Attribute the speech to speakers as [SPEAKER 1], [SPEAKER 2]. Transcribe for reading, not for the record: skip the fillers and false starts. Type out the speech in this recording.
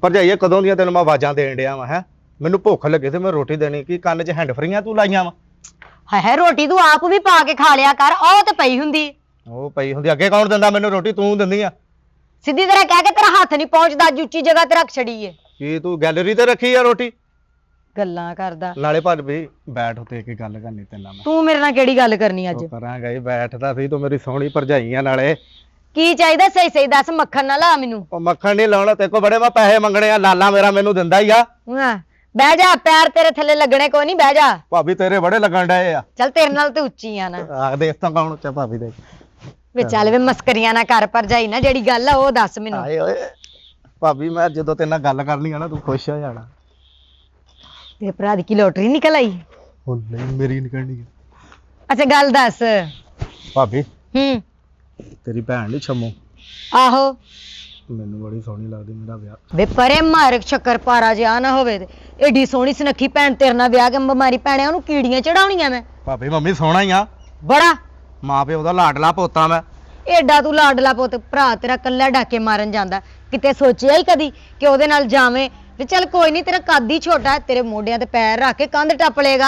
[SPEAKER 1] ਭਰਜਾਈਏ ਕਦੋਂ ਦੀਆਂ ਤੈਨੂੰ ਮੈਂ ਆਵਾਜ਼ਾਂ ਦੇਣ ਡਿਆ ਵਾ ਹੈ ਮੈਨੂੰ ਭੁੱਖ ਲੱਗੇ ਤੇ ਮੈਂ ਰੋਟੀ ਦੇਣੀ ਕੀ ਕੰਨ 'ਚ ਹੈਂਡ ਫਰੀਆਂ ਤੂੰ ਲਾਈਆਂ ਵਾ
[SPEAKER 2] ਹੈ ਰੋਟੀ ਤੂੰ ਆਪ ਵੀ ਪਾ ਕੇ ਖਾ ਲਿਆ ਕਰ ਉਹ ਤੇ ਪਈ ਹੁੰਦੀ
[SPEAKER 1] ਉਹ ਪਈ ਹੁੰਦੀ ਅੱਗੇ ਕੌਣ ਦਿੰਦਾ ਮੈਨੂੰ ਰੋਟੀ ਤੂੰ ਦਿੰਦੀ ਆ
[SPEAKER 2] ਸਿੱਧੀ ਤਰ੍ਹਾਂ ਕਹਿ ਕੇ ਤੇਰਾ ਹੱਥ ਨਹੀਂ ਪਹੁੰਚਦਾ ਅੱਜ ਉੱਚੀ ਜਗ੍ਹਾ ਤੇ ਰੱਖ ਛੜੀ ਏ
[SPEAKER 1] ਕੀ ਤੂੰ ਗੈਲਰੀ ਤੇ ਰੱਖੀ ਆ ਰੋਟੀ
[SPEAKER 2] ਗੱਲਾਂ ਕਰਦਾ
[SPEAKER 1] ਨਾਲੇ ਭਾਬੀ ਬੈਠ ਉੱਤੇ ਇੱਕ ਗੱਲ ਕਰਨੀ ਤੇਰੇ ਨਾਲ ਮੈਂ
[SPEAKER 2] ਤੂੰ ਮੇਰੇ ਨਾਲ ਕਿਹੜੀ ਗੱਲ ਕਰਨੀ ਅੱਜ
[SPEAKER 1] ਉਹ ਕਰਾਂਗਾ ਹੀ ਬੈਠਦਾ ਸੀ ਤੂੰ ਮੇਰੀ ਸੋਹਣੀ ਭਰਜਾਈ ਆ ਨਾਲੇ
[SPEAKER 2] ਕੀ ਚਾਹੀਦਾ ਸਹੀ ਸਹੀ ਦੱਸ ਮੱਖਣ ਨਾ ਲਾ ਮੈਨੂੰ
[SPEAKER 1] ਉਹ ਮੱਖਣ ਨਹੀਂ ਲਾਉਣਾ ਤੇ ਕੋ ਬੜੇ ਮੈਂ ਪੈਸੇ ਮੰਗਣੇ ਆ ਲਾਲਾ ਮੇਰਾ ਮੈਨੂੰ ਦਿੰਦਾ ਹੀ ਆ
[SPEAKER 2] ਹਾਂ ਬਹਿ ਜਾ ਪੈਰ ਤੇਰੇ ਥੱਲੇ ਲੱਗਣੇ ਕੋਈ ਨਹੀਂ ਬਹਿ ਜਾ
[SPEAKER 1] ਭਾਬੀ ਤੇਰੇ ਬੜੇ ਲੱਗਣ ਡਏ ਆ
[SPEAKER 2] ਚੱਲ ਤੇਰੇ ਨਾਲ ਤੇ ਉੱਚੀ ਆ ਨਾ
[SPEAKER 1] ਆਖ ਦੇਖ ਤਾਂ ਕੌਣ ਉੱਚਾ ਭਾਬੀ ਦੇ
[SPEAKER 2] ਵੇ ਚੱਲ ਵੇ ਮਸਕਰੀਆਂ ਨਾ ਕਰ ਭਰਜਾਈ ਨਾ ਜਿਹੜੀ ਗੱਲ ਆ ਉਹ ਦੱਸ ਮੈਨੂੰ
[SPEAKER 1] ਆਏ ਓਏ ਭਾਬੀ ਮੈਂ ਜਦੋਂ ਤੇਰੇ ਨਾਲ ਗੱਲ ਕਰਨੀ ਆ ਨਾ ਤੂੰ ਖੁਸ਼ ਹੋ ਜਾਣਾ
[SPEAKER 2] ਤੇਰੇ ਭਰਾ ਦੀ ਕੀ ਲੋਟਰੀ ਨਿਕਲ ਆਈ
[SPEAKER 1] ਹੁਣ ਨਹੀਂ ਮੇਰੀ ਨਿਕਲਣੀ ਆ
[SPEAKER 2] ਅੱਛਾ ਗੱਲ ਦੱਸ
[SPEAKER 1] ਭਾਬੀ
[SPEAKER 2] ਹੂੰ
[SPEAKER 1] ਤੇਰੀ ਭੈਣ ਨਹੀਂ ਛੰਮੋ
[SPEAKER 2] ਆਹੋ
[SPEAKER 1] ਮੈਨੂੰ ਬੜੀ ਸੋਹਣੀ ਲੱਗਦੀ ਮੇਰਾ ਵਿਆਹ
[SPEAKER 2] ਵੇ ਪਰੇ ਮਾਰ ਸ਼ੱਕਰ ਪਾਰਾ ਜਿਹਾ ਨਾ ਹੋਵੇ ਤੇ ਏਡੀ ਸੋਹਣੀ ਸੁਨੱਖੀ ਭੈਣ ਤੇਰੇ ਨਾਲ ਵਿਆਹ ਕੇ ਬਿਮਾਰੀ ਪੈਣਿਆ ਉਹਨੂੰ ਕੀੜੀਆਂ ਚੜਾਉਣੀਆਂ ਮੈਂ
[SPEAKER 1] ਭਾਬੀ ਮੰਮੀ ਸੋਹਣਾ ਹੀ ਆ
[SPEAKER 2] ਬੜਾ
[SPEAKER 1] ਮਾਂ ਪਿਓ ਦਾ ਲਾਡਲਾ ਪੋਤਾ ਮੈਂ
[SPEAKER 2] ਏਡਾ ਤੂੰ ਲਾਡਲਾ ਪੁੱਤ ਭਰਾ ਤੇਰਾ ਕੱਲਾ ਡਾਕੇ ਮਾਰਨ ਜਾਂਦਾ ਕਿਤੇ ਸੋਚਿਆ ਹੀ ਕਦੀ ਕਿ ਉਹਦੇ ਨਾਲ ਜਾਵੇਂ ਤੇ ਚੱਲ ਕੋਈ ਨਹੀਂ ਤੇਰਾ ਕੱਦ ਹੀ ਛੋਟਾ ਤੇਰੇ ਮੋਢਿਆਂ ਤੇ ਪੈਰ ਰੱਖ ਕੇ ਕੰਧ ਟੱਪ ਲੇਗਾ